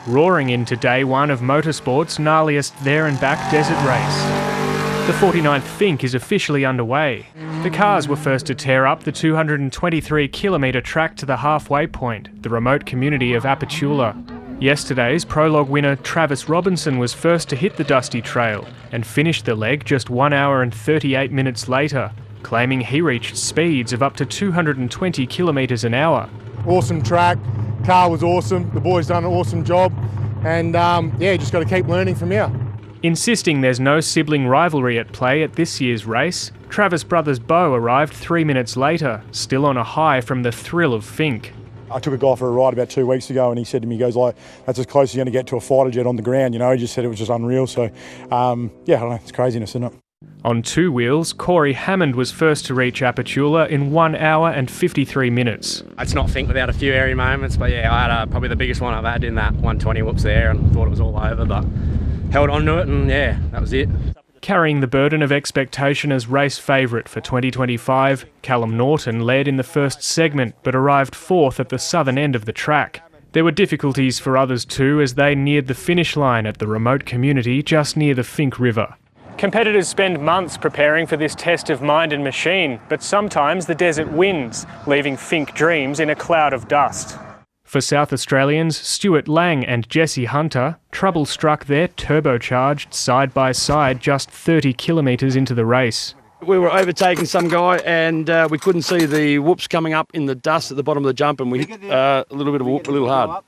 roaring into day one of motorsport's gnarliest there and back desert race. The 49th Finke is officially underway. The cars were first to tear up the 223-kilometre track to the halfway point, the remote community of Apachula. Yesterday's prologue winner Travis Robinson was first to hit the dusty trail and finished the leg just 1 hour and 38 minutes later, claiming he reached speeds of up to 220 kilometres an hour. Awesome track, car was awesome, the boys done an awesome job, and just got to keep learning from here. Insisting there's no sibling rivalry at play at this year's race, Travis brothers Bo arrived 3 minutes later, still on a high from the thrill of Finke. I took a guy for a ride about 2 weeks ago and he said to me, he goes like, that's as close as you're going to get to a fighter jet on the ground, you know, he just said it was just unreal, so I don't know, it's craziness, isn't it? On two wheels, Corey Hammond was first to reach Apachula in 1 hour and 53 minutes. It's not Finke without a few airy moments, but yeah, I had probably the biggest one I've had in that 120 whoops there and thought it was all over, but held on to it and yeah, that was it. Carrying the burden of expectation as race favourite for 2025, Callum Norton led in the first segment but arrived fourth at the southern end of the track. There were difficulties for others too as they neared the finish line at the remote community just near the Finke River. Competitors spend months preparing for this test of mind and machine, but sometimes the desert wins, leaving Finke dreams in a cloud of dust. For South Australians Stuart Lang and Jesse Hunter, trouble struck their turbocharged side-by-side just 30 kilometres into the race. We were overtaking some guy and we couldn't see the whoops coming up in the dust at the bottom of the jump and we hit a little bit of a whoop, a little hard.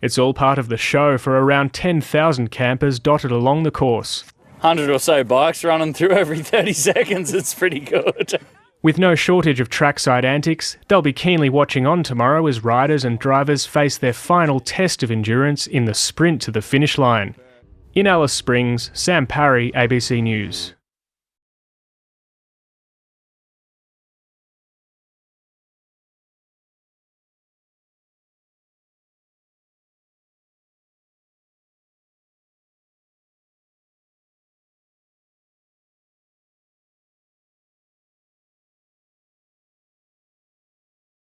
It's all part of the show for around 10,000 campers dotted along the course. 100 or so bikes running through every 30 seconds, it's pretty good. With no shortage of trackside antics, they'll be keenly watching on tomorrow as riders and drivers face their final test of endurance in the sprint to the finish line. In Alice Springs, Sam Parry, ABC News.